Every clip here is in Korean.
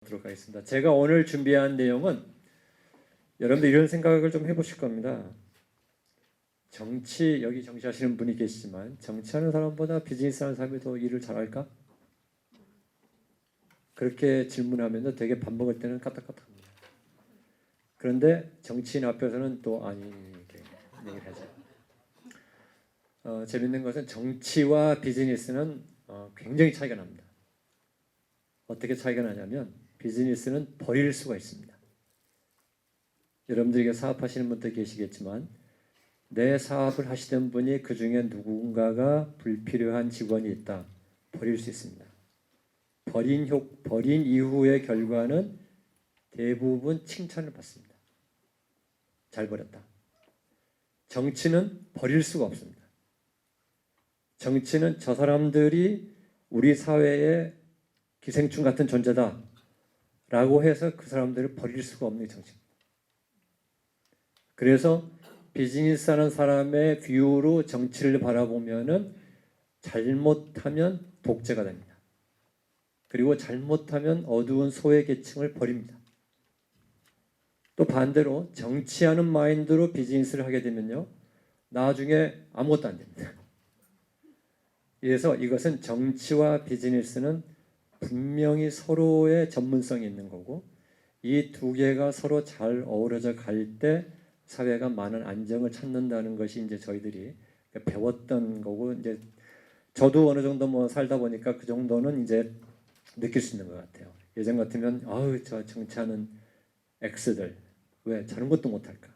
보도록 하겠습니다. 제가 오늘 준비한 내용은 여러분들 이런 생각을 좀 해보실 겁니다. 여기 정치하시는 분이 계시지만 정치하는 사람보다 비즈니스하는 사람이 더 일을 잘할까? 그렇게 질문하면 되게 밥 먹을 때는 까딱까딱합니다. 그런데 정치인 앞에서는 또 아니 이렇게 얘기를 하죠. 재밌는 것은 정치와 비즈니스는 굉장히 차이가 납니다. 어떻게 차이가 나냐면 비즈니스는 버릴 수가 있습니다. 여러분들에게 사업하시는 분들 계시겠지만 내 사업을 하시던 분이 그 중에 누군가가 불필요한 직원이 있다. 버릴 수 있습니다. 버린 이후의 결과는 대부분 칭찬을 받습니다. 잘 버렸다. 정치는 버릴 수가 없습니다. 정치는 저 사람들이 우리 사회의 기생충 같은 존재다 라고 해서 그 사람들을 버릴 수가 없는 정치입니다. 그래서 비즈니스 하는 사람의 뷰로 정치를 바라보면은 잘못하면 독재가 됩니다. 그리고 잘못하면 어두운 소외계층을 버립니다. 또 반대로 정치하는 마인드로 비즈니스를 하게 되면요, 나중에 아무것도 안 됩니다. 그래서 이것은 정치와 비즈니스는 분명히 서로의 전문성이 있는 거고, 이 두 개가 서로 잘 어우러져 갈 때 사회가 많은 안정을 찾는다는 것이 이제 저희들이 배웠던 거고, 이제 저도 어느 정도 뭐 살다 보니까 그 정도는 이제 느낄 수 있는 것 같아요. 예전 같으면 아우 저 정치하는 X들 왜 저런 것도 못할까?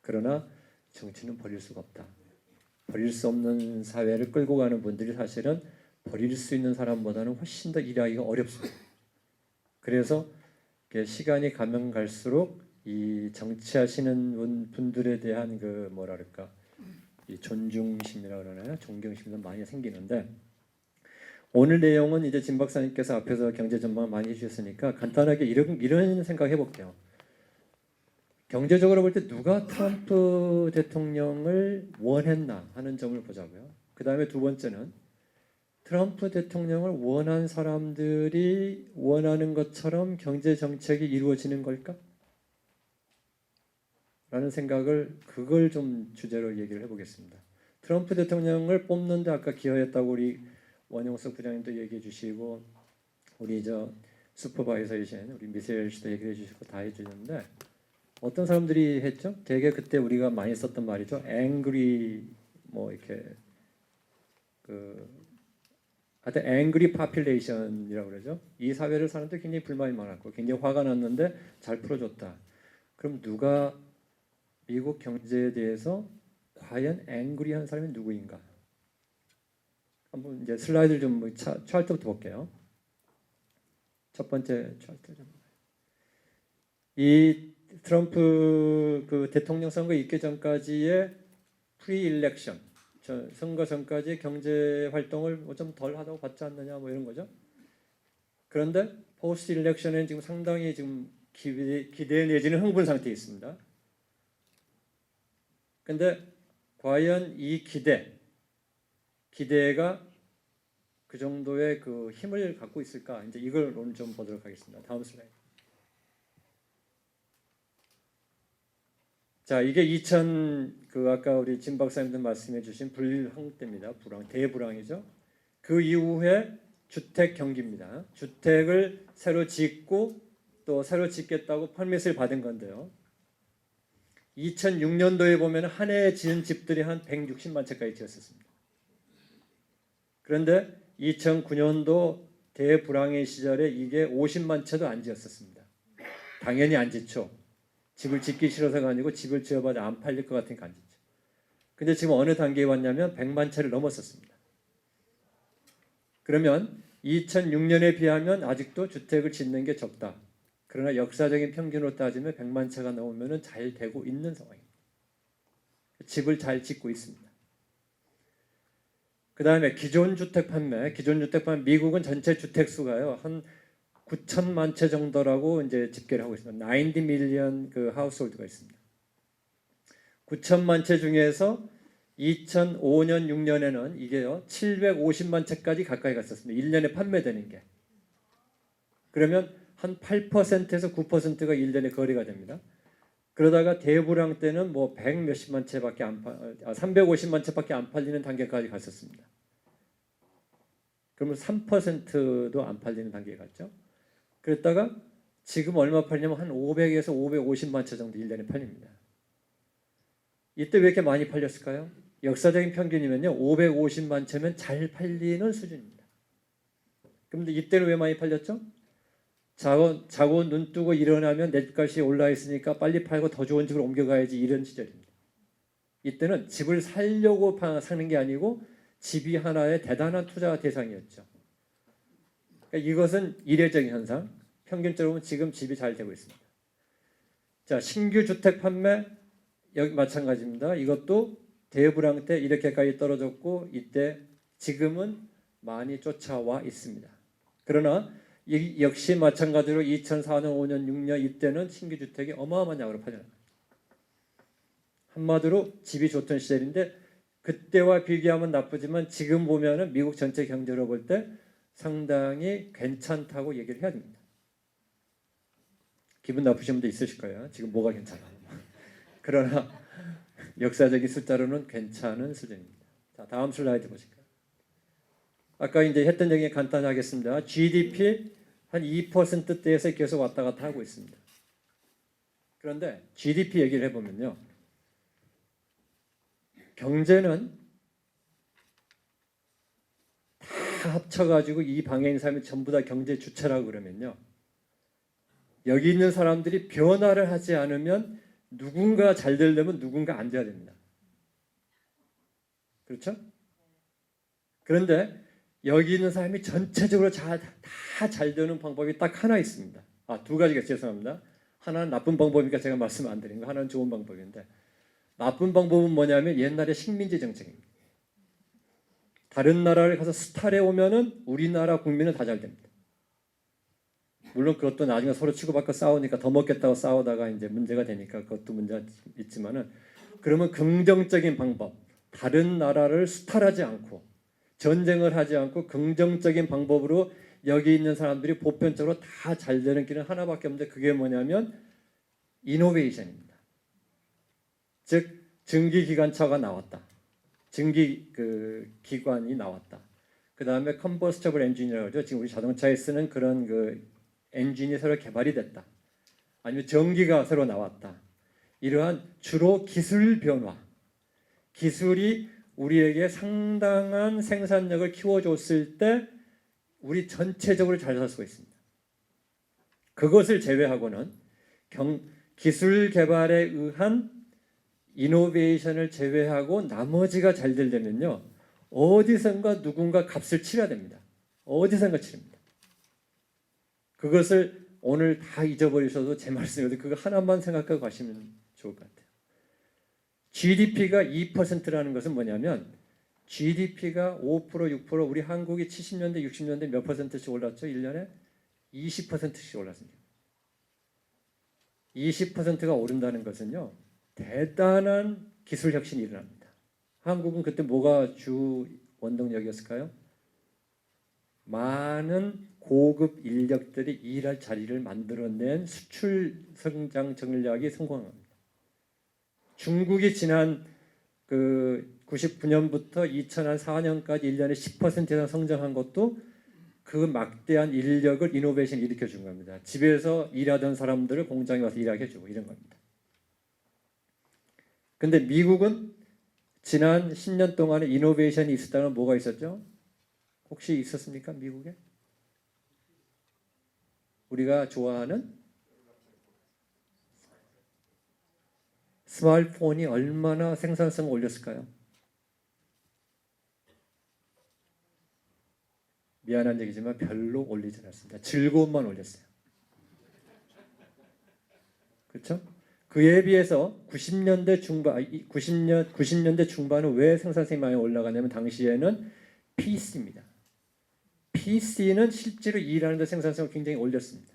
그러나 정치는 버릴 수가 없다. 버릴 수 없는 사회를 끌고 가는 분들이 사실은 버릴 수 있는 사람보다는 훨씬 더 일하기가 어렵습니다. 그래서 시간이 가면 갈수록 이 정치하시는 분들에 대한 그 뭐랄까 이 존중심이라 그러나요? 존경심도 많이 생기는데, 오늘 내용은 이제 진 박사님께서 앞에서 경제 전망 많이 해주셨으니까 간단하게 이런 생각 해볼게요. 경제적으로 볼 때 누가 트럼프 대통령을 원했나 하는 점을 보자고요. 그 다음에 두 번째는 트럼프 대통령을 원한 사람들이 원하는 것처럼 경제 정책이 이루어지는 걸까? 라는 생각을 그걸 좀 주제로 얘기를 해보겠습니다. 트럼프 대통령을 뽑는데 아까 기여했다고 우리 원영석 부장님도 얘기해 주시고 우리 저 슈퍼바이저이신 우리 미세일 씨도 얘기해 주시고 다 해주는데, 어떤 사람들이 했죠? 되게 그때 우리가 많이 썼던 말이죠. angry 뭐 이렇게 하여튼 angry population이라고 그러죠. 이 사회를 사람들이 굉장히 불만이 많았고 굉장히 화가 났는데 잘 풀어줬다. 그럼 누가 미국 경제에 대해서 과연 angry한 사람이 누구인가? 한번 이제 슬라이드를 좀 차트부터 볼게요. 첫 번째 차트 좀. 이 트럼프 그 대통령 선거 있기 전까지의 프리-일렉션, 선거 전까지 경제 활동을 좀 덜 하다고 받지 않느냐 뭐 이런 거죠. 그런데 포스트 일렉션에는 지금 상당히 지금 기대 내지는 흥분 상태에 있습니다. 근데 과연 이 기대가 그 정도의 그 힘을 갖고 있을까? 이제 이걸 오늘 좀 보도록 하겠습니다. 다음 슬라이드. 자, 이게 아까 우리 진 박사님도 말씀해 주신 불황 때입니다. 대불황이죠. 그 이후에 주택 경기입니다. 주택을 새로 짓고 또 새로 짓겠다고 퍼밋을 받은 건데요. 2006년도에 보면 한 해에 지은 집들이 한 160만 채까지 지었었습니다. 그런데 2009년도 대불황의 시절에 이게 50만 채도 안 지었었습니다. 당연히 안 짓죠. 집을 짓기 싫어서가 아니고 집을 지어봐도 안 팔릴 것 같으니까 안 짓죠. 근데 지금 어느 단계에 왔냐면 100만 채를 넘었었습니다. 그러면 2006년에 비하면 아직도 주택을 짓는 게 적다. 그러나 역사적인 평균으로 따지면 100만 채가 넘으면 잘 되고 있는 상황입니다. 집을 잘 짓고 있습니다. 그 다음에 기존 주택 판매, 미국은 전체 주택 수가요 한 9천만 채 정도라고 이제 집계를 하고 있습니다. 90 밀리언 그 하우스홀드가 있습니다. 9천만 채 중에서 2005년, 6년에는 이게요 750만 채까지 가까이 갔었습니다. 1년에 판매되는 게. 그러면 한 8%에서 9%가 1년에 거래가 됩니다. 그러다가 대불황 때는 뭐 100 몇십만 채밖에 350만 채밖에 안 팔리는 단계까지 갔었습니다. 그러면 3%도 안 팔리는 단계에 갔죠. 그랬다가 지금 얼마 팔리냐면 한 500에서 550만 채 정도 1년에 팔립니다. 이때 왜 이렇게 많이 팔렸을까요? 역사적인 평균이면요 550만 채면 잘 팔리는 수준입니다. 그런데 이때는 왜 많이 팔렸죠? 자고 눈 뜨고 일어나면 넷값이 올라 있으니까 빨리 팔고 더 좋은 집으로 옮겨가야지, 이런 시절입니다. 이때는 집을 살려고 사는 게 아니고 집이 하나의 대단한 투자 대상이었죠. 그러니까 이것은 이례적인 현상. 평균적으로 보면 지금 집이 잘 되고 있습니다. 자, 신규 주택 판매 여기 마찬가지입니다. 이것도 대불황 때 이렇게까지 떨어졌고 이때 지금은 많이 쫓아와 있습니다. 그러나 역시 마찬가지로 2004년, 5년, 6년 이때는 신규 주택이 어마어마한 양으로 팔려납니다. 한마디로 집이 좋던 시절인데 그때와 비교하면 나쁘지만 지금 보면은 미국 전체 경제로 볼 때 상당히 괜찮다고 얘기를 해야 됩니다. 기분 나쁘신 분도 있으실 거예요. 지금 뭐가 괜찮아? 그러나 역사적인 숫자로는 괜찮은 수준입니다. 자, 다음 슬라이드 보실까요? 아까 이제 했던 얘기 간단히 하겠습니다. GDP 한 2%대에서 계속 왔다 갔다 하고 있습니다. 그런데 GDP 얘기를 해보면요. 경제는 다 합쳐가지고 이 방에 있는 사람이 전부 다 경제 주체라고 그러면요. 여기 있는 사람들이 변화를 하지 않으면 누군가 잘 되려면 누군가 안 돼야 됩니다. 그렇죠? 그런데 여기 있는 사람이 전체적으로 다 잘 되는 방법이 딱 하나 있습니다. 두 가지가 죄송합니다. 하나는 나쁜 방법이니까 제가 말씀 안 드린 거, 하나는 좋은 방법인데 나쁜 방법은 뭐냐면 옛날에 식민지 정책입니다. 다른 나라를 가서 수탈해 오면은 우리나라 국민은 다 잘 됩니다. 물론 그것도 나중에 서로 치고받고 싸우니까 더 먹겠다고 싸우다가 이제 문제가 되니까 그것도 문제가 있지만은 그러면 긍정적인 방법, 다른 나라를 수탈하지 않고 전쟁을 하지 않고 긍정적인 방법으로 여기 있는 사람들이 보편적으로 다 잘 되는 길은 하나밖에 없는데 그게 뭐냐면 이노베이션입니다. 즉 증기기관차가 나왔다. 기관이 나왔다. 그 다음에 컨버스터블 엔진이라고 하죠. 지금 우리 자동차에 쓰는 그런 엔진이 새로 개발이 됐다. 아니면 전기가 새로 나왔다. 이러한 주로 기술 변화, 기술이 우리에게 상당한 생산력을 키워줬을 때 우리 전체적으로 잘 살 수가 있습니다. 그것을 제외하고는 기술 개발에 의한 이노베이션을 제외하고 나머지가 잘 되려면요. 어디선가 누군가 값을 치러야 됩니다. 어디선가 치릅니다. 그것을 오늘 다 잊어버리셔도 제 말씀이어도 그거 하나만 생각하고 가시면 좋을 것 같아요. GDP가 2%라는 것은 뭐냐면 GDP가 5%, 6% 우리 한국이 70년대, 60년대 몇 %씩 올랐죠? 1년에 20%씩 올랐습니다. 20%가 오른다는 것은요. 대단한 기술 혁신이 일어납니다. 한국은 그때 뭐가 주 원동력이었을까요? 많은 고급 인력들이 일할 자리를 만들어낸 수출 성장 전략이 성공한 겁니다. 중국이 지난 99년부터 2004년까지 1년에 10% 이상 성장한 것도 그 막대한 인력을 이노베이션을 일으켜준 겁니다. 집에서 일하던 사람들을 공장에 와서 일하게 해주고 이런 겁니다. 근데 미국은 지난 10년 동안에 이노베이션이 있었다면 뭐가 있었죠? 혹시 있었습니까? 미국에? 우리가 좋아하는 스마트폰이 얼마나 생산성을 올렸을까요? 미안한 얘기지만 별로 올리지 않았습니다. 즐거움만 올렸어요. 그렇죠? 그에 비해서 90년대 중반은 왜 생산성이 많이 올라가냐면 당시에는 PC입니다. PC는 실제로 일하는 데 생산성을 굉장히 올렸습니다.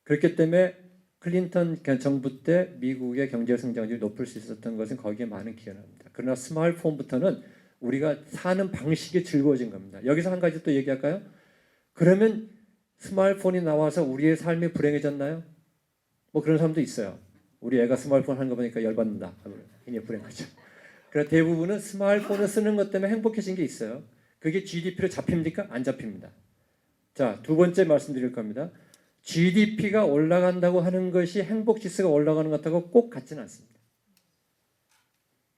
그렇기 때문에 클린턴 정부 때 미국의 경제 성장률이 높을 수 있었던 것은 거기에 많은 기여를 합니다. 그러나 스마트폰부터는 우리가 사는 방식이 즐거워진 겁니다. 여기서 한 가지 또 얘기할까요? 그러면 스마트폰이 나와서 우리의 삶이 불행해졌나요? 뭐 그런 사람도 있어요. 우리 애가 스마트폰 하는 거 보니까 열받는다. 이게 불행하죠. 그래 대부분은 스마트폰을 쓰는 것 때문에 행복해진 게 있어요. 그게 GDP로 잡힙니까? 안 잡힙니다. 자, 두 번째 말씀드릴 겁니다. GDP가 올라간다고 하는 것이 행복 지수가 올라가는 것하고 꼭 같지는 않습니다.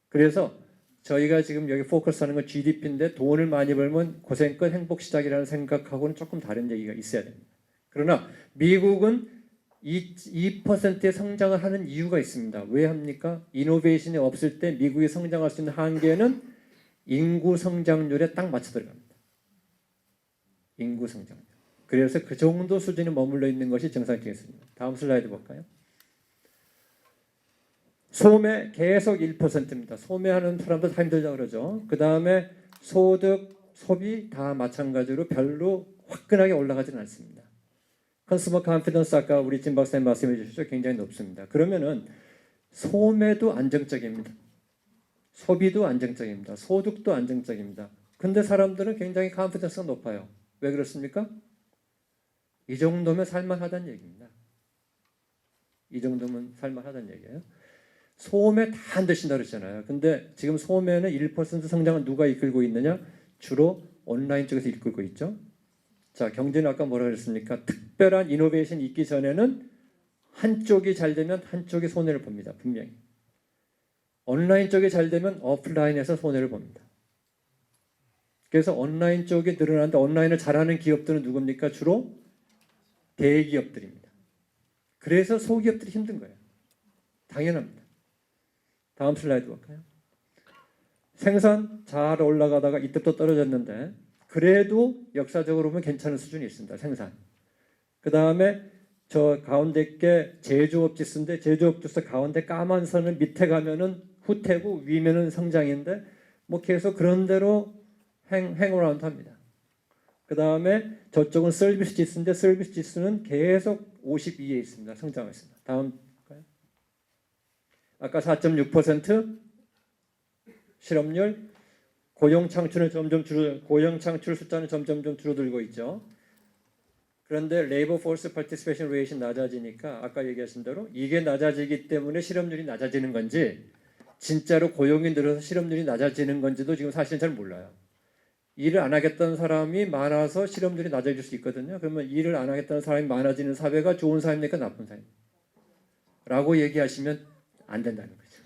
그래서 저희가 지금 여기 포커스하는 건 GDP인데 돈을 많이 벌면 고생끝 행복 시작이라는 생각하고는 조금 다른 얘기가 있어야 됩니다. 그러나 미국은 2%의 성장을 하는 이유가 있습니다. 왜 합니까? 이노베이션이 없을 때 미국이 성장할 수 있는 한계는 인구 성장률에 딱 맞춰 들어갑니다. 인구 성장률. 그래서 그 정도 수준에 머물러 있는 것이 정상적입니다. 다음 슬라이드 볼까요? 소매 계속 1%입니다. 소매하는 사람도 다 힘들다고 그러죠. 그 다음에 소득, 소비 다 마찬가지로 별로 화끈하게 올라가지는 않습니다. 컨슈머 컨피던스 아까 우리 진 박사님 말씀해 주셨죠. 굉장히 높습니다. 그러면은 소매도 안정적입니다. 소비도 안정적입니다. 소득도 안정적입니다. 근데 사람들은 굉장히 컨피던스가 높아요. 왜 그렇습니까? 이 정도면 살만하다는 얘기입니다. 이 정도면 살만하다는 얘기예요. 소매 다 안 드신다 그랬잖아요. 근데 지금 소매는 1% 성장은 누가 이끌고 있느냐? 주로 온라인 쪽에서 이끌고 있죠. 자, 경제는 아까 뭐라 그랬습니까? 특별한 이노베이션이 있기 전에는 한쪽이 잘 되면 한쪽이 손해를 봅니다. 분명히. 온라인 쪽이 잘 되면 오프라인에서 손해를 봅니다. 그래서 온라인 쪽이 늘어나는데 온라인을 잘하는 기업들은 누굽니까? 주로 대기업들입니다. 그래서 소기업들이 힘든 거예요. 당연합니다. 다음 슬라이드 볼까요? 생산 잘 올라가다가 이때부터 떨어졌는데 그래도 역사적으로 보면 괜찮은 수준이 있습니다. 생산. 그 다음에 저 가운데 게 제조업 지수인데 제조업 지수 가운데 까만 선은 밑에 가면은 후퇴고 위면은 성장인데 뭐 계속 그런 대로 행어라운드 합니다. 그 다음에 저쪽은 서비스 지수인데 서비스 지수는 계속 52에 있습니다. 성장했습니다. 다음 볼까요? 아까 4.6% 실업률, 고용 창출은 고용 창출 숫자는 점점 줄어들고 있죠. 그런데 레이버 포스 파티시페이션 레이트가 낮아지니까 아까 얘기하신 대로 이게 낮아지기 때문에 실업률이 낮아지는 건지 진짜로 고용이 늘어서 실업률이 낮아지는 건지도 지금 사실은 잘 몰라요. 일을 안 하겠다는 사람이 많아서 실업률이 낮아질 수 있거든요. 그러면 일을 안 하겠다는 사람이 많아지는 사회가 좋은 사회입니까? 나쁜 사회입니까? 라고 얘기하시면 안 된다는 거죠.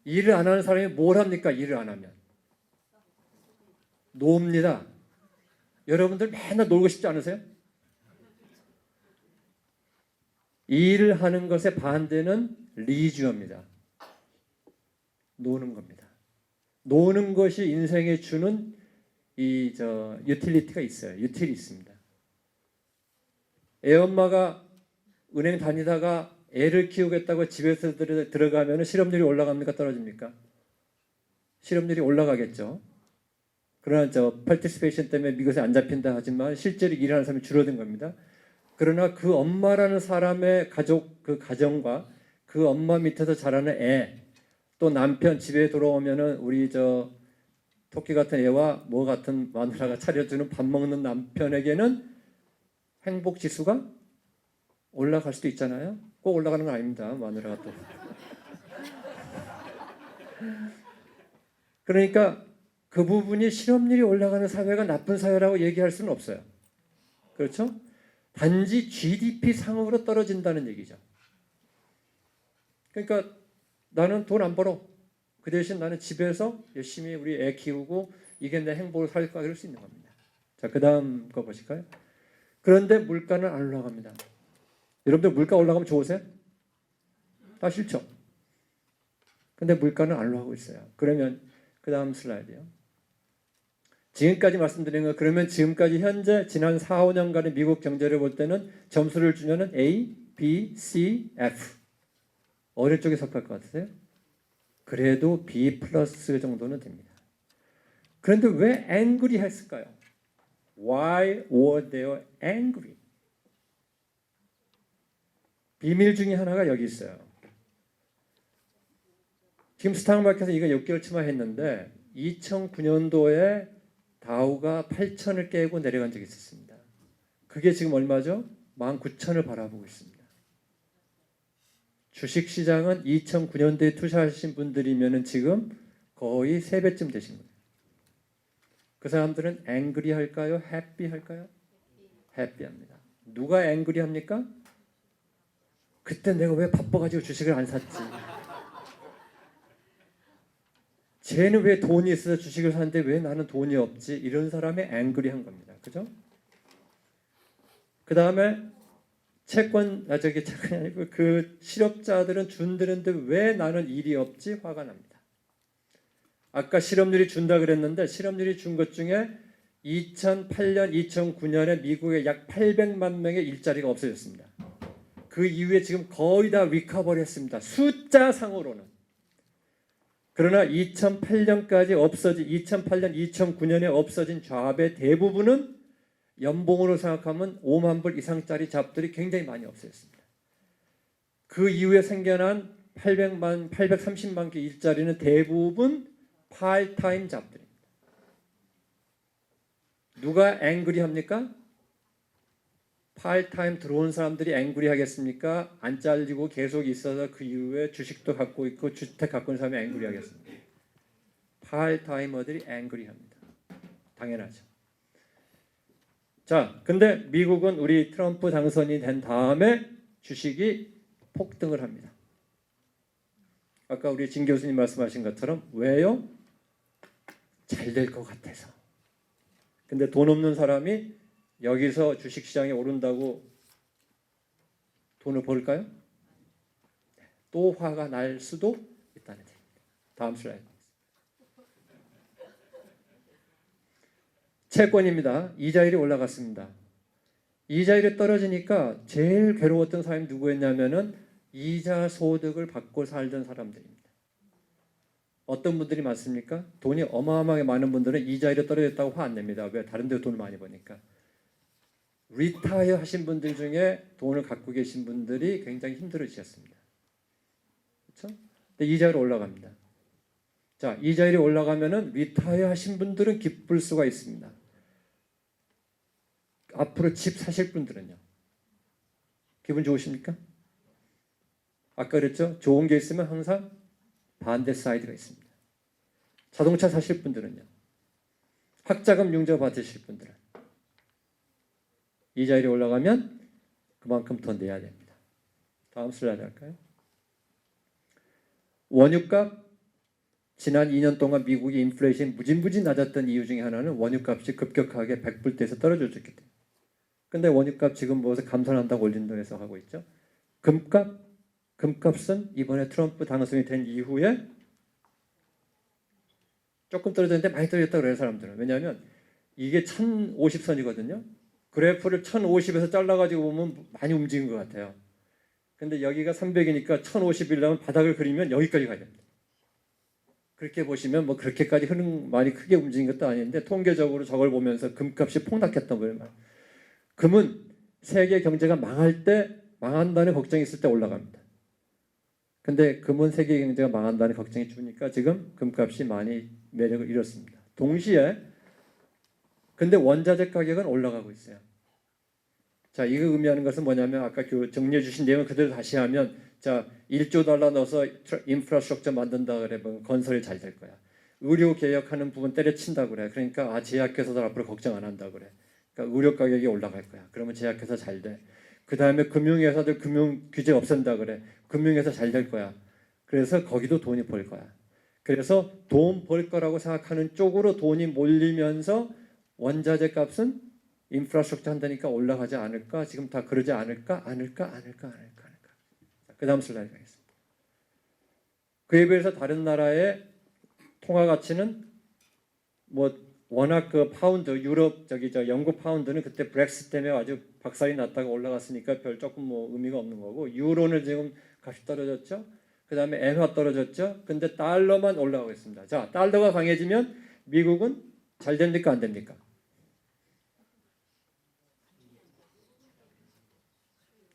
일을 안 하는 사람이 뭘 합니까? 일을 안 하면. 놉니다. 여러분들 맨날 놀고 싶지 않으세요? 일을 하는 것의 반대는 리주어입니다. 노는 겁니다. 노는 것이 인생에 주는 유틸리티가 있어요. 유틸이 있습니다. 애 엄마가 은행 다니다가 애를 키우겠다고 집에서 들어가면 실업률이 올라갑니까? 떨어집니까? 실업률이 올라가겠죠. 그러나 파티시페이션 때문에 미국에 안 잡힌다 하지만 실제로 일하는 사람이 줄어든 겁니다. 그러나 그 엄마라는 사람의 가족, 그 가정과 그 엄마 밑에서 자라는 애, 또 남편 집에 돌아오면은 우리 토끼 같은 애와 뭐 같은 마누라가 차려주는 밥 먹는 남편에게는 행복 지수가 올라갈 수도 있잖아요. 꼭 올라가는 건 아닙니다. 마누라가 또. 그러니까 그 부분이 실업률이 올라가는 사회가 나쁜 사회라고 얘기할 수는 없어요. 그렇죠? 단지 GDP 상으로 떨어진다는 얘기죠. 그러니까 나는 돈 안 벌어. 그 대신 나는 집에서 열심히 우리 애 키우고 이게 내 행복을 살릴까 그럴 수 있는 겁니다. 자, 그 다음 거 보실까요? 그런데 물가는 안 올라갑니다. 여러분들 물가 올라가면 좋으세요? 다 싫죠? 근데 물가는 안 올라가고 있어요. 그러면 그 다음 슬라이드요. 지금까지 말씀드린 거 그러면 지금까지 현재 지난 4, 5년간의 미국 경제를 볼 때는 점수를 주면은 A, B, C, F 어느 쪽에 속할 것 같으세요? 그래도 B 플러스 정도는 됩니다. 그런데 왜 angry 했을까요? Why were they angry? 비밀 중에 하나가 여기 있어요. 지금 스탁마켓에서 이거 6개월치만 했는데 2009년도에 다우가 8,000을 깨고 내려간 적이 있었습니다. 그게 지금 얼마죠? 19,000을 바라보고 있습니다. 주식시장은 2009년도에 투자하신 분들이면 지금 거의 3배쯤 되신 거예요. 그 사람들은 앵그리 할까요? 해피 할까요? 해피 합니다. 누가 앵그리 합니까? 그때 내가 왜 바빠가지고 주식을 안 샀지? 쟤는 왜 돈이 있어서 주식을 사는데 왜 나는 돈이 없지? 이런 사람이 앵그리 한 겁니다. 그죠? 그 다음에 채권이 아니고 그 실업자들은 준다는데 왜 나는 일이 없지? 화가 납니다. 아까 실업률이 준다 그랬는데 실업률이 준 것 중에 2008년, 2009년에 미국에 약 800만 명의 일자리가 없어졌습니다. 그 이후에 지금 거의 다 리커버리 했습니다. 숫자상으로는. 그러나 2008년, 2009년에 없어진 잡의 대부분은 연봉으로 생각하면 5만 불 이상짜리 잡들이 굉장히 많이 없어졌습니다. 그 이후에 생겨난 830만 개 일자리는 대부분 파트타임 잡들입니다. 누가 앵그리 합니까? 파트타임 들어온 사람들이 앵그리 하겠습니까? 안 잘리고 계속 있어서 그 이후에 주식도 갖고 있고 주택 갖고 있는 사람이 앵그리 하겠습니까? 파트타이머들이 앵그리 합니다. 당연하죠. 자, 근데 미국은 우리 트럼프 당선이 된 다음에 주식이 폭등을 합니다. 아까 우리 진 교수님 말씀하신 것처럼 왜요? 잘 될 것 같아서. 근데 돈 없는 사람이 여기서 주식시장에 오른다고 돈을 벌까요? 또 화가 날 수도 있다는 얘기입니다. 다음 슬라이드. 채권입니다. 이자율이 올라갔습니다. 이자율이 떨어지니까 제일 괴로웠던 사람이 누구였냐면은 이자 소득을 받고 살던 사람들입니다. 어떤 분들이 많습니까? 돈이 어마어마하게 많은 분들은 이자율이 떨어졌다고 화 안 냅니다. 왜? 다른 데 돈을 많이 버니까. 리타이어 하신 분들 중에 돈을 갖고 계신 분들이 굉장히 힘들어지셨습니다. 그렇죠? 근데 이자율이 올라갑니다. 자, 이자율이 올라가면은 리타이어 하신 분들은 기쁠 수가 있습니다. 앞으로 집 사실 분들은요. 기분 좋으십니까? 아까 그랬죠? 좋은 게 있으면 항상 반대 사이드가 있습니다. 자동차 사실 분들은요. 학자금 융자 받으실 분들은 이자율이 올라가면 그만큼 더 내야 됩니다. 다음 슬라이드 할까요? 원유값 지난 2년 동안 미국의 인플레이션이 무진무진 낮았던 이유 중에 하나는 원유값이 급격하게 100불대에서 떨어졌기 때문에. 근데 원유값 지금 뭐서 감산한다고 올린다고 해서 하고 있죠. 금값은 이번에 트럼프 당선이 된 이후에 조금 떨어졌는데 많이 떨어졌다고 그래요, 사람들은. 왜냐하면 이게 1050선이거든요. 그래프를 1050에서 잘라가지고 보면 많이 움직인 것 같아요. 근데 여기가 300이니까 1050이려면 바닥을 그리면 여기까지 가야 됩니다. 그렇게 보시면 뭐 그렇게까지 많이 크게 움직인 것도 아닌데 통계적으로 저걸 보면서 금값이 폭락했던 거예요. 금은 세계 경제가 망할 때 망한다는 걱정이 있을 때 올라갑니다. 근데 금은 세계 경제가 망한다는 걱정이 주니까 지금 금값이 많이 매력을 잃었습니다. 동시에 근데 원자재 가격은 올라가고 있어요. 자, 이거 의미하는 것은 뭐냐면 아까 정리해 주신 내용을 그대로 다시 하면 자, 1조 달러 넣어서 인프라스트럭처 만든다 그래. 뭐 건설이 잘 될 거야. 의료 개혁하는 부분 때려친다 그래. 그러니까 제약회사들 앞으로 걱정 안 한다 그래. 그러니까 의료 가격이 올라갈 거야. 그러면 제약회사 잘 돼. 그다음에 금융회사들 금융 규제 없앤다 그래. 금융회사 잘 될 거야. 그래서 거기도 돈이 벌 거야. 그래서 돈 벌 거라고 생각하는 쪽으로 돈이 몰리면서 원자재 값은 인프라스트럭처 한다니까 올라가지 않을까? 지금 다 그러지 않을까? 그 다음 슬라이드 가겠습니다. 그에 비해서 다른 나라의 통화 가치는 뭐 워낙 그 파운드, 유럽 영국 파운드는 그때 브렉시트 때문에 아주 박살이 났다가 올라갔으니까 별 조금 뭐 의미가 없는 거고 유로는 지금 값이 떨어졌죠. 그 다음에 엔화 떨어졌죠. 근데 달러만 올라가고 있습니다. 자, 달러가 강해지면 미국은 잘 됩니까? 안 됩니까?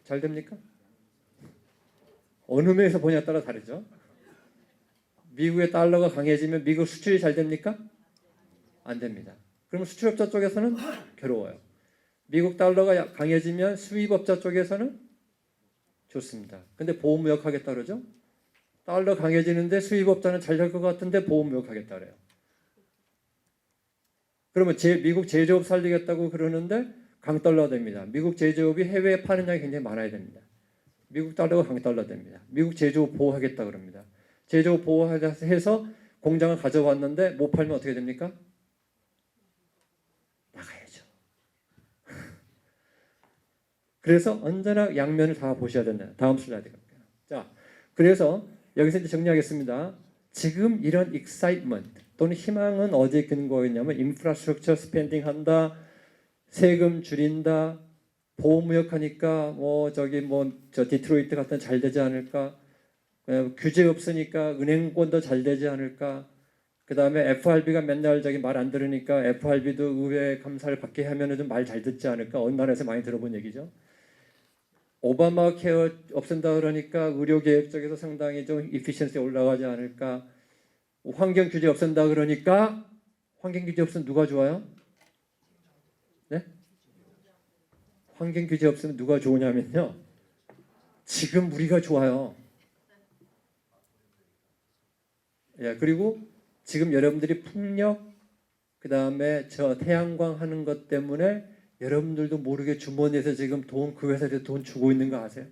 잘 됩니까? 어느 면에서 보냐에 따라 다르죠. 미국의 달러가 강해지면 미국 수출이 잘 됩니까? 안 됩니다. 그러면 수출업자 쪽에서는 괴로워요. 미국 달러가 강해지면 수입업자 쪽에서는 좋습니다. 근데 보호무역 하겠다 그러죠? 달러 강해지는데 수입업자는 잘 될 것 같은데 보호무역 하겠다 그래요. 그러면 미국 제조업 살리겠다고 그러는데 강달러 됩니다. 미국 제조업이 해외에 파는 양이 굉장히 많아야 됩니다. 미국 달러가 강달러 됩니다. 미국 제조업 보호하겠다 그럽니다. 제조업 보호해서 공장을 가져왔는데 못 팔면 어떻게 됩니까? 나가야죠. 그래서 언제나 양면을 다 보셔야 된다. 다음 슬라이드 갈게요. 자, 그래서 여기서 이제 정리하겠습니다. 지금 이런 excitement 또는 희망은 어디에 근거가 있냐면 인프라스트럭처 스펜딩 한다, 세금 줄인다, 보호무역하니까 저 디트로이트 같은 잘 되지 않을까, 규제 없으니까 은행권도 잘 되지 않을까, 그 다음에 FRB가 맨날 말 안 들으니까 FRB도 의회 감사를 받게 하면은 좀 말 잘 듣지 않을까. 어느 나라에서 많이 들어본 얘기죠. 오바마 케어 없앤다 그러니까 의료 계획 쪽에서 상당히 좀 이피션시 올라가지 않을까. 환경 규제 없앤다 그러니까 환경 규제 없으면 누가 좋아요? 네? 환경 규제 없으면 누가 좋으냐면요. 지금 우리가 좋아요. 예, 그리고 지금 여러분들이 풍력, 그 다음에 저 태양광 하는 것 때문에 여러분들도 모르게 주머니에서 지금 그 회사에 돈 주고 있는 거 아세요?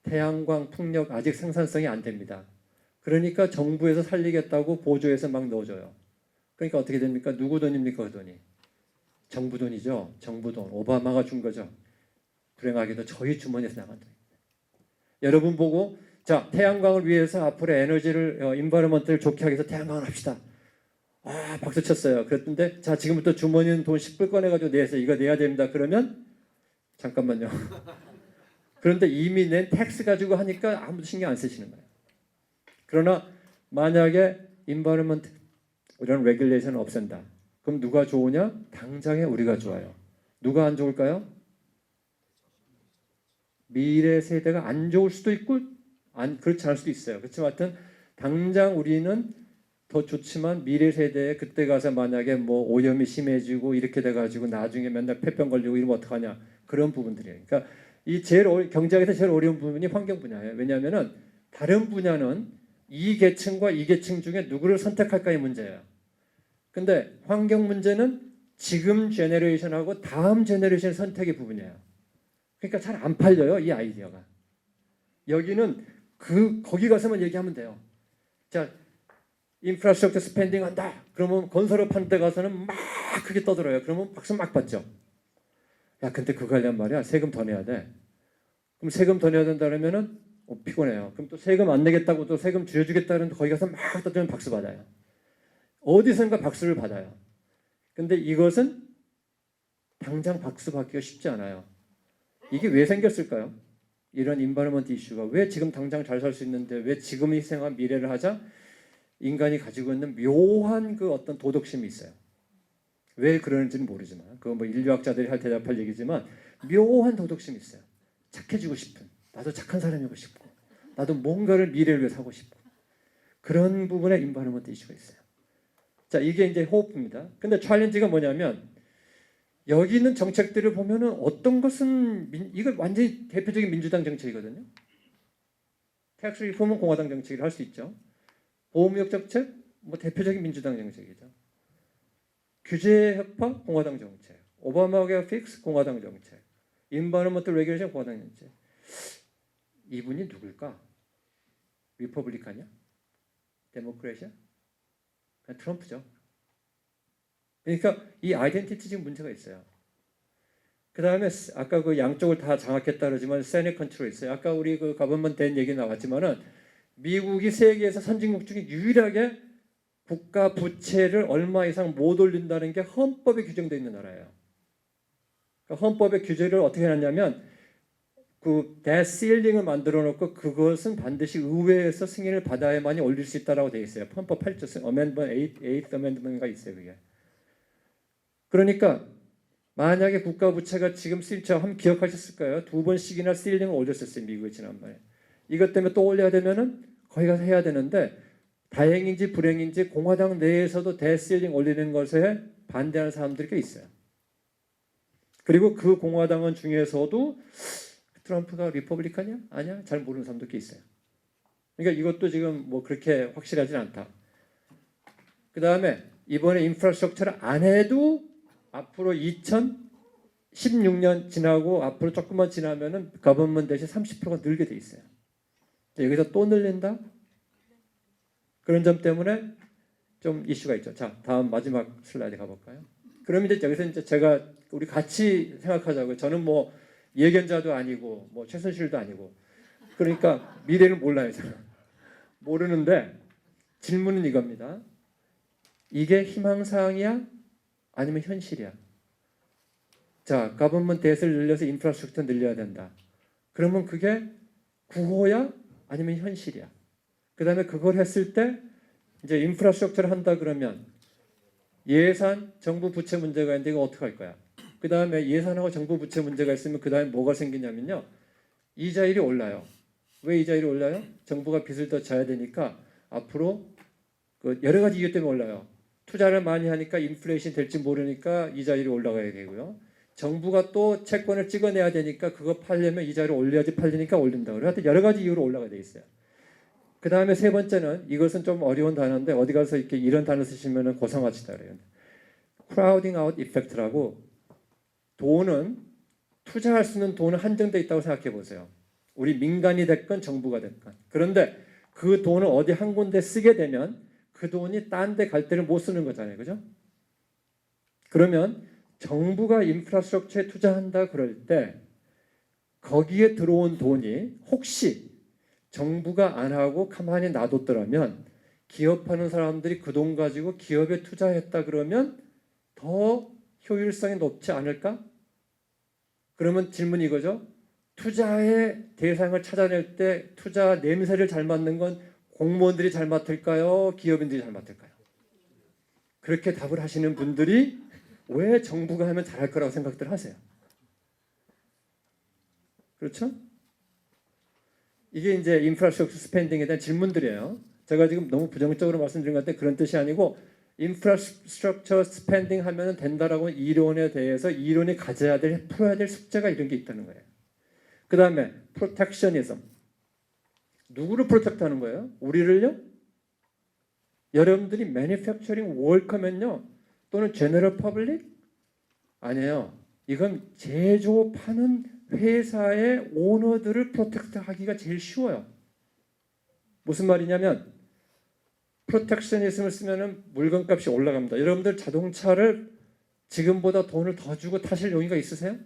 태양광, 풍력 아직 생산성이 안 됩니다. 그러니까 정부에서 살리겠다고 보조해서 막 넣어줘요. 그러니까 어떻게 됩니까? 누구 돈입니까? 그 돈이? 정부 돈이죠. 정부 돈. 오바마가 준 거죠. 불행하게도 저희 주머니에서 나간 돈입니다. 여러분 보고 자, 태양광을 위해서 앞으로 에너지를 인바이러먼트를 좋게 하기 위해서 태양광을 합시다. 아, 박수 쳤어요. 그랬는데 자, 지금부터 주머니는 돈 10불 꺼내가지고 내서 이거 내야 됩니다. 그러면 잠깐만요. 그런데 이미 낸 텍스 가지고 하니까 아무도 신경 안 쓰시는 거예요. 그러나 만약에 인바이러먼트 이런 레귤레이션을 없앤다. 그럼 누가 좋으냐? 당장에 우리가 좋아요. 누가 안 좋을까요? 미래 세대가 안 좋을 수도 있고 그렇지 않을 수도 있어요. 그렇지만 하여튼 당장 우리는 더 좋지만 미래 세대에 그때 가서 만약에 오염이 심해지고 이렇게 돼가지고 나중에 맨날 폐병 걸리고 이러면 어떡하냐. 그런 부분들이에요. 그러니까 이 경제학에서 제일 어려운 부분이 환경 분야예요. 왜냐하면은 다른 분야는 이 계층과 이 계층 중에 누구를 선택할까의 문제예요. 근데 환경 문제는 지금 제너레이션하고 다음 제너레이션 선택의 부분이에요. 그러니까 잘 안 팔려요, 이 아이디어가. 여기는 거기 가서만 얘기하면 돼요. 자, 인프라스트럭처 스펜딩 한다. 그러면 건설업 하는 데 가서는 막 크게 떠들어요. 그러면 박수 막 받죠. 야, 근데 그거 하려면 말이야, 세금 더 내야 돼. 그럼 세금 더 내야 된다 그러면은 피곤해요. 그럼 또 세금 안 내겠다고 또 세금 줄여주겠다는 거기 가서 막 떠들면 박수 받아요. 어디선가 박수를 받아요. 근데 이것은 당장 박수 받기가 쉽지 않아요. 이게 왜 생겼을까요? 이런 인바이러먼트 이슈가 왜 지금 당장 잘 살 수 있는데 왜 지금 희생한 미래를 하자? 인간이 가지고 있는 묘한 그 어떤 도덕심이 있어요. 왜 그러는지는 모르지만 그거 인류학자들이 대답할 얘기지만 묘한 도덕심이 있어요. 착해지고 싶은, 나도 착한 사람이고 싶고, 나도 뭔가를 미래를 위해 사고 싶고, 그런 부분에 인바이러먼트 이슈가 있어요. 자, 이게 이제 호흡입니다. 근데 챌린지가 뭐냐면 여기 있는 정책들을 보면은 어떤 것은 이거 완전히 대표적인 민주당 정책이거든요. 텍스 리폼은 공화당 정책을 할 수 있죠. 보호무역 정책 대표적인 민주당 정책이죠. 규제 협파 공화당 정책, 오바마 케어 픽스 공화당 정책, 인바이러먼트 레귤레이션 공화당 정책. 이분이 누굴까? 리퍼블리칸이야? 데모크래시야? 그냥 트럼프죠. 그러니까 이 아이덴티티 지금 문제가 있어요. 그 다음에 아까 그 양쪽을 다 장악했다 그러지만 세넷 컨트롤 있어요. 아까 우리 그 가버먼트 된 얘기 나왔지만은 미국이 세계에서 선진국 중에 유일하게 국가 부채를 얼마 이상 못 올린다는 게 헌법에 규정되어 있는 나라예요. 그러니까 헌법의 규제를 어떻게 해놨냐면 그 데시링을 만들어 놓고 그것은 반드시 의회에서 승인을 받아야만이 올릴 수 있다라고 되어 있어요. 헌법 8조 어멘드먼트 8th 어멘드먼트가 있어요, 그게. 그러니까 만약에 국가 부채가 지금 한번 기억하셨을 거예요. 2번씩이나 실링을 올렸었어요, 미국이 지난번에. 이것 때문에 또 올려야 되면은 거기 가서 해야 되는데 다행인지 불행인지 공화당 내에서도 데실링 올리는 것에 반대하는 사람들이 꽤 있어요. 그리고 그 공화당원 중에서도 트럼프가 리퍼블리칸이야? 아니야? 잘 모르는 사람도 꽤 있어요. 그러니까 이것도 지금 뭐 그렇게 확실하진 않다. 그 다음에 이번에 인프라스트럭처를 안 해도 앞으로 2016년 지나고 앞으로 조금만 지나면은 거버먼트 대신 30%가 늘게 돼 있어요. 여기서 또 늘린다? 그런 점 때문에 좀 이슈가 있죠. 자, 다음 마지막 슬라이드 가볼까요? 그럼 이제 여기서 이제 제가 우리 같이 생각하자고요. 저는 뭐 예견자도 아니고 뭐 최순실도 아니고 그러니까 미래를 몰라요. 저는. 모르는데 질문은 이겁니다. 이게 희망사항이야? 아니면 현실이야? 자, 가버먼트 뎃을 늘려서 인프라스트럭처 늘려야 된다. 그러면 그게 구호야? 아니면 현실이야? 그 다음에 그걸 했을 때 이제 인프라스트럭처를 한다 그러면 예산, 정부 부채 문제가 있는데 이거 어떻게 할 거야? 그 다음에 예산하고 정부 부채 문제가 있으면 그 다음에 뭐가 생기냐면요. 이자율이 올라요. 왜 이자율이 올라요? 정부가 빚을 더 져야 되니까 앞으로 그 여러 가지 이유 때문에 올라요. 투자를 많이 하니까 인플레이션 될지 모르니까 이자율이 올라가야 되고요. 정부가 또 채권을 찍어내야 되니까 그거 팔려면 이자율을 올려야지 팔리니까 올린다. 그래서 하여튼 여러 가지 이유로 올라가야 돼 있어요. 그 다음에 세 번째는 이것은 좀 어려운 단어인데 어디 가서 이렇게 이런 단어 쓰시면 고상하시다 그래요. crowding out effect라고 돈은 투자할 수 있는 돈은 한정돼 있다고 생각해 보세요. 우리 민간이 됐건 정부가 됐건. 그런데 그 돈을 어디 한 군데 쓰게 되면 그 돈이 딴 데 갈 때를 못 쓰는 거잖아요. 그죠? 그러면 정부가 인프라스트럭처에 투자한다 그럴 때 거기에 들어온 돈이 혹시 정부가 안 하고 가만히 놔뒀더라면 기업하는 사람들이 그 돈 가지고 기업에 투자했다 그러면 더 효율성이 높지 않을까? 그러면 질문이 이거죠. 투자의 대상을 찾아낼 때 투자 냄새를 잘 맡는 건 공무원들이 잘 맡을까요? 기업인들이 잘 맡을까요? 그렇게 답을 하시는 분들이 왜 정부가 하면 잘할 거라고 생각들 하세요? 그렇죠? 이게 이제 인프라스트럭처 스펜딩에 대한 질문들이에요. 제가 지금 너무 부정적으로 말씀드린 것 같은데 그런 뜻이 아니고 인프라스트럭처 스펜딩 하면 된다라고 이론에 대해서 이론이 가져야 될, 풀어야 될 숙제가 이런 게 있다는 거예요. 그 다음에 프로텍셔니즘. 누구를 프로텍트하는 거예요? 우리를요? 여러분들이 매니팩처링 월커면요 또는 제너럴 퍼블릭? 아니에요. 이건 제조업하는 회사의 오너들을 프로텍트하기가 제일 쉬워요. 무슨 말이냐면 프로텍셔니즘을 쓰면은 물건값이 올라갑니다. 여러분들 자동차를 지금보다 돈을 더 주고 타실 용의가 있으세요?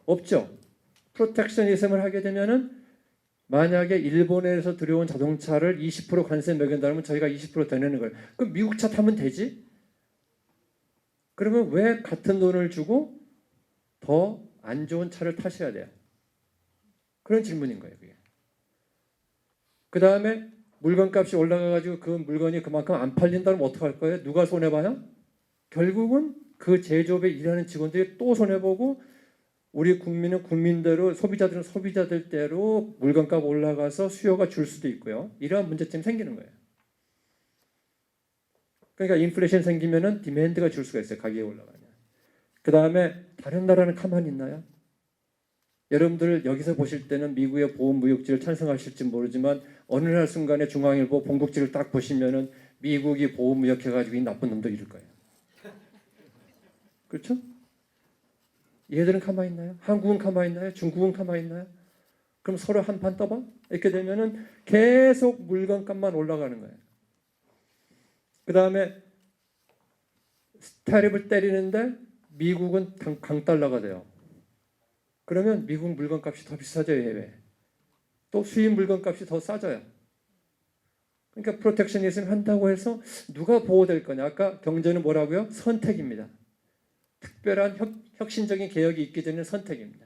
없죠. 프로텍셔니즘을 하게 되면은 만약에 일본에서 들여온 자동차를 20% 관세 매긴다면 저희가 20% 내는 거예요. 그럼 미국 차 타면 되지? 그러면 왜 같은 돈을 주고 더 안 좋은 차를 타셔야 돼요? 그런 질문인 거예요. 그게. 그 다음에 물건값이 올라가가지고 그 물건이 그만큼 안 팔린다면 어떡할 거예요? 누가 손해봐요? 결국은 그 제조업에 일하는 직원들이 또 손해보고 우리 국민은 국민대로 소비자들은 소비자들대로 물건값 올라가서 수요가 줄 수도 있고요. 이러한 문제점이 생기는 거예요. 그러니까 인플레이션 생기면은 디맨드가 줄 수가 있어요. 가격이 올라가면. 그 다음에 다른 나라는 가만히 있나요? 여러분들 여기서 보실 때는 미국의 보험무역지를 찬성하실지 모르지만 어느 날 순간에 중앙일보 본국지를 딱 보시면은 미국이 보험무역해가지고 이 나쁜 놈들 이럴 거예요. 그렇죠? 얘들은 가만히 있나요? 한국은 가만히 있나요? 중국은 가만히 있나요? 그럼 서로 한판 떠봐? 이렇게 되면은 계속 물건값만 올라가는 거예요. 그 다음에 스타립을 때리는데 미국은 강달러가 돼요. 그러면 미국 물건값이 더 비싸져요. 해외. 또 수입 물건값이 더 싸져요. 그러니까 프로텍셔니즘 한다고 해서 누가 보호될 거냐? 아까 경제는 뭐라고요? 선택입니다. 특별한 혁신적인 개혁이 있게 되는 선택입니다.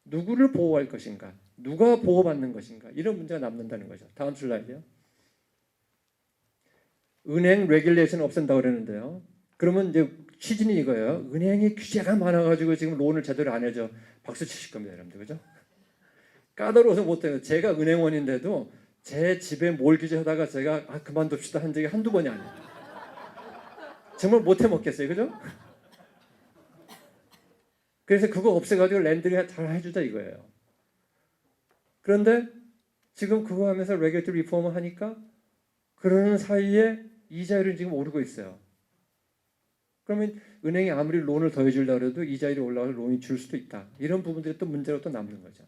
누구를 보호할 것인가? 누가 보호받는 것인가? 이런 문제가 남는다는 거죠. 다음 슬라이드요. 은행 레귤레이션 없앤다고 그러는데요. 그러면 이제 취지는 이거예요. 은행이 규제가 많아가지고 지금 론을 제대로 안 해줘. 박수 치실 겁니다, 여러분들. 그죠? 까다로워서 못해요. 제가 은행원인데도 제 집에 몰 규제하다가 제가 그만둡시다 한 적이 한두 번이 아니에요. 정말 못해 먹겠어요. 그죠? 그래서 그거 없애가지고 랜드를 잘 해주자 이거예요. 그런데 지금 그거 하면서 레귤레이터리 리폼을 하니까 그러는 사이에 이자율은 지금 오르고 있어요. 그러면 은행이 아무리 론을 더해주려고 해도 이자율이 올라가서 론이 줄 수도 있다. 이런 부분들이 또 문제로 또 남는 거죠.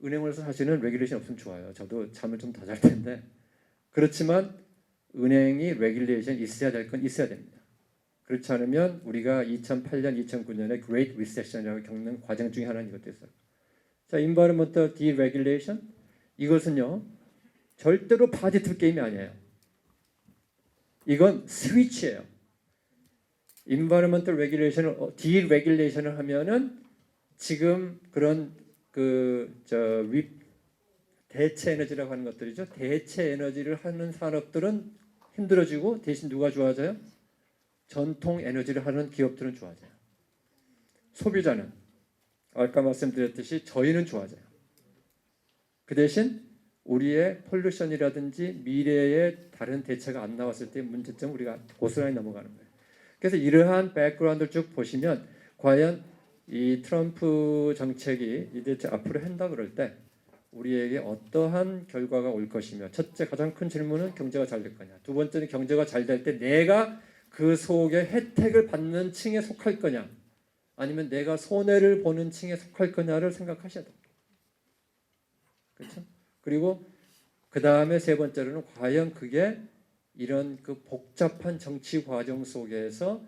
은행으로서 사실은 레귤레이션 없으면 좋아요. 저도 잠을 좀 더 잘 텐데. 그렇지만 은행이 레귤레이션 있어야 될 건 있어야 됩니다. 그렇지 않으면 우리가 2008년, 2009년에 Great Recession이라고 겪는 과정 중에 하나는 이것도 있어요. 자, Environmental Deregulation 이것은요 절대로 바디틀 게임이 아니에요. 이건 스위치예요. Environmental Regulation을 Deregulation을 하면은 지금 그런 대체 에너지라고 하는 것들이죠. 대체 에너지를 하는 산업들은 힘들어지고 대신 누가 좋아져요? 전통 에너지를 하는 기업들은 좋아져요. 소비자는 아까 말씀드렸듯이 저희는 좋아져요. 그 대신 우리의 폴루션이라든지 미래의 다른 대체가 안 나왔을 때 문제점 우리가 고스란히 넘어가는 거예요. 그래서 이러한 백그라운드를 쭉 보시면 과연 이 트럼프 정책이 이제 앞으로 한다 그럴 때 우리에게 어떠한 결과가 올 것이며 첫째 가장 큰 질문은 경제가 잘 될 거냐. 두 번째는 경제가 잘 될 때 내가 그 속에 혜택을 받는 층에 속할 거냐. 아니면 내가 손해를 보는 층에 속할 거냐를 생각하셔야 됩니다. 그렇죠? 그리고 그 다음에 세 번째로는 과연 그게 이런 그 복잡한 정치 과정 속에서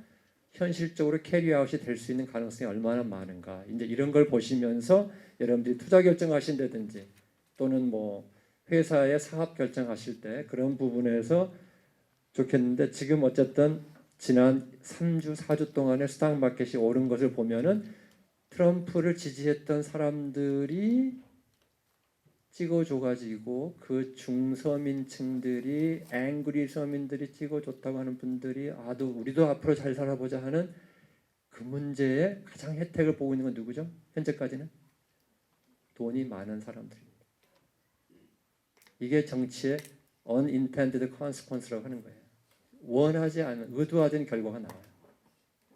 현실적으로 캐리아웃이 될 수 있는 가능성이 얼마나 많은가. 이제 이런 걸 보시면서 여러분들이 투자 결정하신다든지 또는 뭐 회사의 사업 결정하실 때 그런 부분에서 좋겠는데 지금 어쨌든 지난 3주, 4주 동안에 스탁 마켓이 오른 것을 보면은 트럼프를 지지했던 사람들이 찍어줘가지고 그 중서민층들이 앵그리 서민들이 찍어줬다고 하는 분들이 우리도 앞으로 잘 살아보자 하는 그 문제에 가장 혜택을 보고 있는 건 누구죠? 현재까지는 돈이 많은 사람들입니다. 이게 정치의 unintended consequence라고 하는 거예요. 원하지 않은 의도하지 않은 결과가 나와요.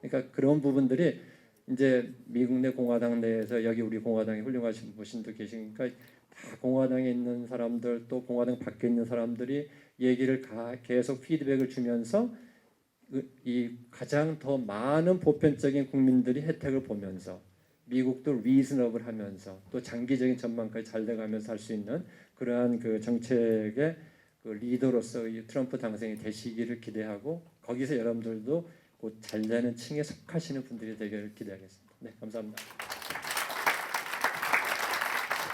그러니까 그런 부분들이 이제 미국 내 공화당 내에서 여기 우리 공화당에 훌륭하신 분도 계시니까 다 공화당에 있는 사람들 또 공화당 밖에 있는 사람들이 얘기를 계속 피드백을 주면서 이 가장 더 많은 보편적인 국민들이 혜택을 보면서 미국도 리즈너블 하면서 또 장기적인 전망까지 잘 돼가면서 할 수 있는 그러한 그 정책의 그 리더로서 이 트럼프 당선이 되시기를 기대하고 거기서 여러분들도 곧 잘 되는 층에 속하시는 분들이 되기를 기대하겠습니다. 네, 감사합니다.